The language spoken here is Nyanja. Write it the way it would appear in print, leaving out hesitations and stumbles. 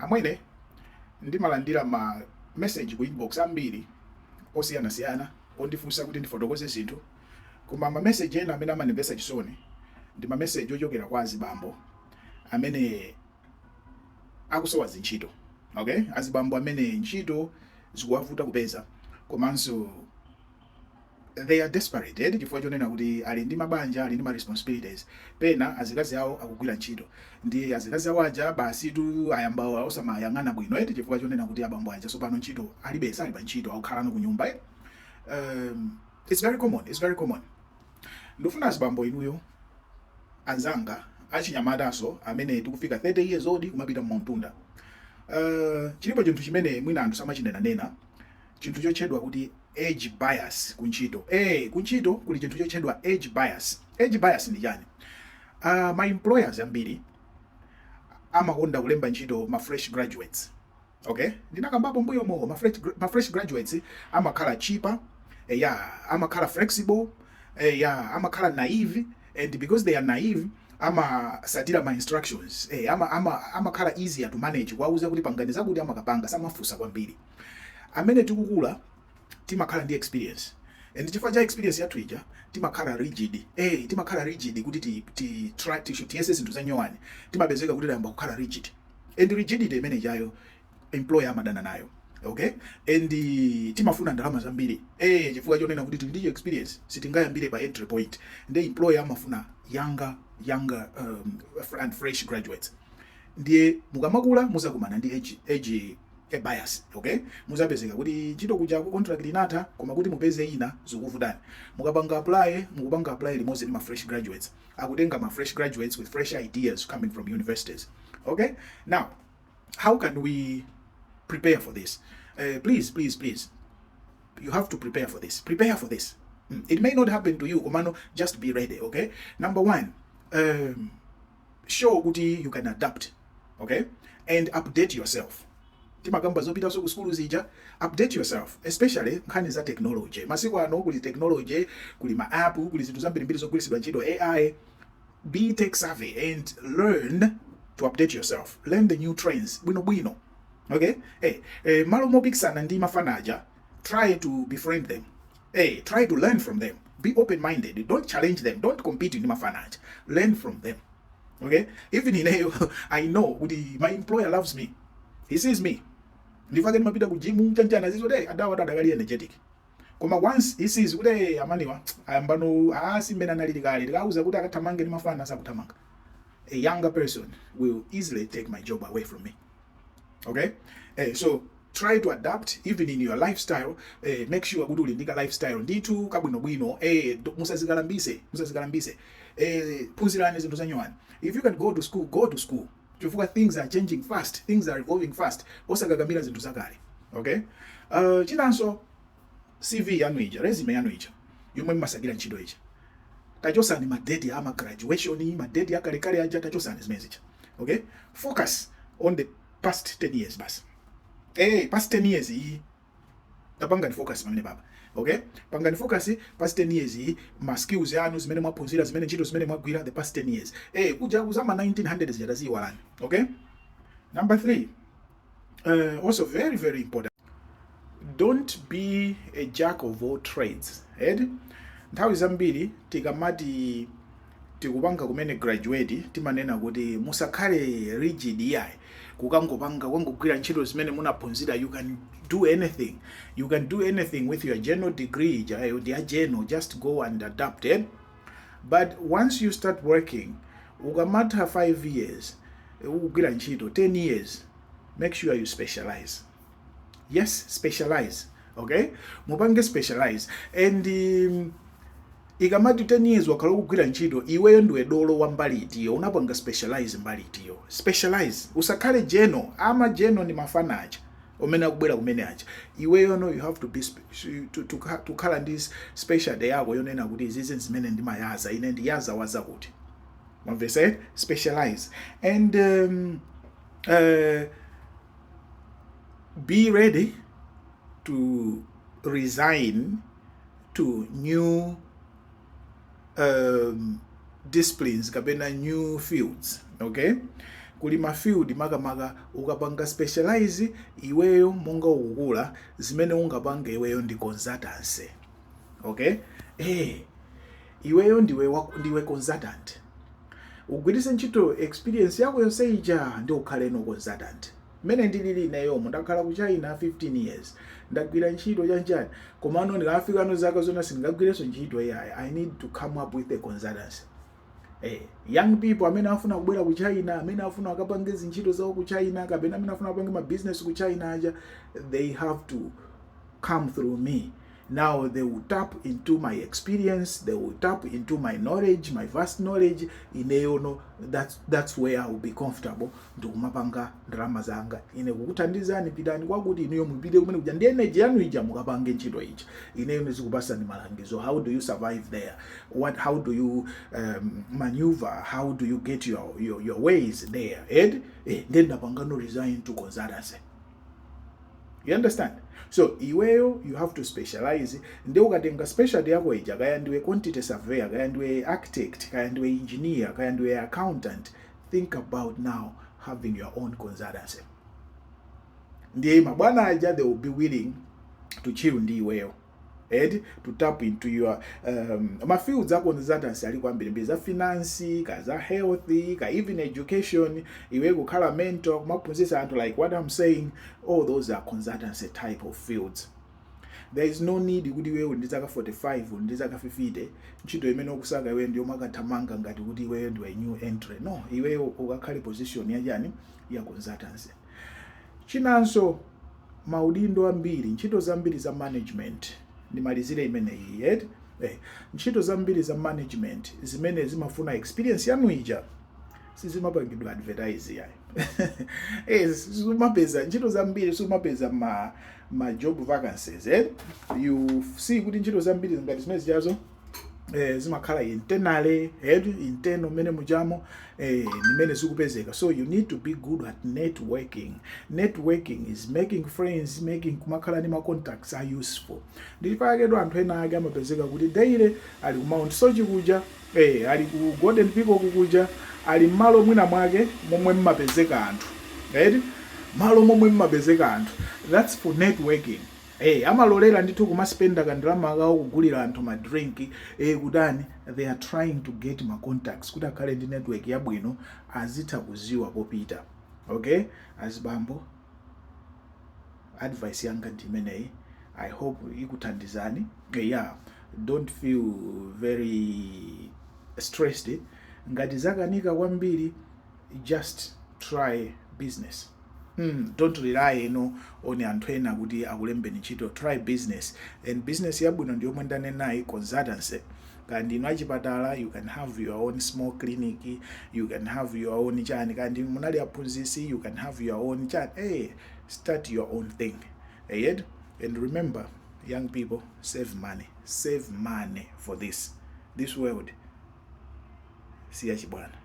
amwene ndimalandira ma message ku inbox ambiri osiyana ondifunsa kuti ndifotokoze zinthu, koma ma message ena amene amandipesa chisoni ndi ma message ochokera kwa azibambo amene akusowa zintchito. Okay, azibambo amene ntchito zikuwavuta kupeza, komanso they are desperate chifukwa chonena kuti ali ndi mabanja, ali ndi ma responsibilities. Pena azikazi awo akugwira ntchito, ndi azikazi awo aja basi tu ayambawo osamayang'ana bwino chifukwa chonena kuti abambo aja sopano ntchito alibe, sali pa ntchito, akukhala kunyumba. It's very common. Ndofuna azibambo inuyo anzanga achinyamataso amene tikufika 30 years old kumapita mmontunda. Chilipo chinthu chimene mwina anthu samachinena, chinthu chochedwa kuti age bias kuntchito. Kuntchito kuli chinthu chochedwa age bias. Age bias ndi chani? My employers ambiri amakonda kulemba ntchito ma fresh graduates. Okay, ndinakambapo mbuyo mo ma fresh graduates amakhala cheaper, amakhala flexible, amakhala naive, and because they are naive amasatira ma instructions, amakhala easier to manage, kwauza kuti panganiza kuti amakapanga samafusa kwambiri. Amene tikukula timakhala ndi experience, and chifukwa cha experience yathu ija timakhala rigid. Timakhala rigid kuti tiyese zinthu zanyowani, timapezeka kuti tayamba kukhala rigid, and rigidity imene jayo employer amadana nayo. Okay, and timafuna ndalama zambiri chifukwa chonena kuti tili ndi experience, sitingayambire pa entry point. Ndi employer amafuna younger and fresh graduates. Ndiye mukamakula muzakumana ndi age bias. Okay, muzapezeka kuti ntchito kuja ku contract inatha, koma kuti mupeze ina zikuvutani. Mukapanga apply limodzi ndi ma fresh graduates, akutenga ma fresh graduates with fresh ideas coming from universities. Okay, now how can we prepare for this? Please, you have to prepare for this. It may not happen to you, Omano, just be ready. Okay, number one, show kuti you can adapt. Okay, and update yourself. Timakamba zopita so ku school zija, update yourself, especially nkhani za technology. Masiku ano kuli technology, kuli ma app, kuli zinthu zambiri zogwiritsidwa ntchito AI. Be tech savvy and learn to update yourself. Learn the new trends bwino. Okay, malo mopikisana ndi mafanaja, try to befriend them. Try to learn from them. Be open-minded. Don't challenge them. Don't compete with mafanaja. Learn from them. Okay, even in I know my employer loves me. He sees me. Ndifake nimapita ku gym chanchana zizo adawa dadakali energetic. Koma once he sees kuti amaniwa ayambano asimbena nali likali likauza kuti akathamange ni mafana sakuthamanga, a younger person will easily take my job away from me. Okay, so try to adapt even in your lifestyle. Make sure kuti ulindika lifestyle nditu kabwino musazikalambise phunzirani zinthu zanyowani. If you can go to school. Chifukwa things are changing fast, things are evolving fast, osakagamira zinthu zakale. Okay, chinanso CV yanu ija, resume yanu ija yomwe mmasakira ntchito ija, tachosani madate ama graduation, madate yakalekale aja tachosani zimene. Okay, focus on the past 10 years basi. Past 10 years tapanga ni focus pamene baba. Okay, panga ni focus past 10 years ma skills yanu zimene mwaphunzira, zimene ntchito zimene mwagwira the past 10 years. Kuja kuzama 1900s jataziwalani. Okay, number 3, also very important, don't be a jack of all trades. Nthawi zambiri tikamati tikupanga kumene graduate timanena kuti musakhale rigid yayi kukangogwira ntchito zimene munaphunzira. You can do anything with your general degree, your general, just go and adapt it. But once you start working, ukamata 5 years ukugwira ntchito 10 years, make sure you specialize. Yes, specialize. Okay, mupange specialize. And ikamati 10 years wakhala ukugwira ntchito, iweyo ndiwe dolo wa mbali itiyo, unapanga specialize mbali itiyo. Specialize, usakhale jeno, ama jeno ni mafanaja omene akubwera kumene aja. Iweyo no, you have to be to khala ndi special day yako yonena kuti izi zimene ndimayaza ine ndiyaza waza kuti. Mwamvese? Specialize. And be ready to resign to new disciplines, kabena new fields. Okay, kuli mafield makamaka ukapanga specialize iweyo monga ukukula zimene ungapanga iweyo ndi consultancy. Okay, iweyo ndiwe consultant, ugwiritse ntchito experience yako yonse ija ndi ukhale no consultant. Mene ndilili nayo ndakhala ku China 15 years ndagwira ntchito chanjani komano ndikafika no zaka zona singagwireso ntchito yayi. I need to come up with a consultancy. Young people amene afuna kubwera ku China, amene afuna akapanga ntchito zawo ku China, kapena amene afuna kupanga business ku China aja, they have to come through me. Now they will tap into my experience, they will tap into my knowledge, my vast knowledge. Ineyono, that's where I will be comfortable. Ndokumapanga drama zanga ine kukuthandizani pitani kwakuti ineyo mupite kumene kuja ndi energy yanu ija mukapange ntchito ichi. Ineyo ndizikupasa ndi malangizo. How do you survive there? How do you maneuver? How do you get your ways there? And then napanga no resign to consultancy. You understand? So iweyo you have to specialize. Nde ukatenga specialty yako ija, kaya ndiwe quantity surveyor, kaya ndiwe architect, kaya ndiwe engineer, kaya ndiwe accountant, think about now having your own consultancy. Ndiye mabwana aja, they will be willing to chill ndi iweyo and to tap into your mafields ako consultancy ali kwambiri za finance, kaza health, ka even education, iwe kukhala mentor, kumaphunzitsa anthu, like what I'm saying, all those are consultancy type of fields. There is no need kuti iwe ndizaka 45 ndizaka 50 ntchito imene okusaka iwe ndiyo makathamanga ngati kuti iwe ndiwe new entry. No, iwe ukakhale position yachani ya consultancy. Chinanso maudindo ambiri, ntchito zambiri za management. Nimalizire imene iyi ntchito zambiri za management zimene zimafuna experience yanu ija sizimapangidwa advertise yayi. Sumapeza ntchito zambiri, sumapeza ma job vacancies. You see kuti ntchito zambiri ngati zimene zijazo zimakhala internal mene mujamo nimene zikupezeka. So you need to be good at networking. Networking is making friends, making kumakhala ni ma contacts are useful. Ndilipakedo anthu ena ake amapezeka kuti daily ali ku Mount Sochi kuja, ali ku Golden Peak kuja, ali malo mwina mwake momwe mmapezeka anthu. Malo momwe mmapezeka anthu. That's for networking. Amalolera ndithu kumaspenda kandalama akawo kugulira anthu ma drink kudani, they are trying to get ma contacts kuti akhale ndi network yabwino azitha kuziwa popita. Okay, azibambo, advice yanga ndi imeneyi. I hope ikuthandizani. Don't feel very stressed. Ngati zakanika kwambiri, just try business. Don't rely on anthu ena kuti akulembeni ntchito. Try business, and business yabwino ndiyo mwendane nayi consultancy. Kandi ino achipatala, you can have your own small clinic, you can have your own chani. Kandi munali aphunzitsi, you can have your own chani. Start your own thing. And remember, young people, save money for this world. Siya chibwana.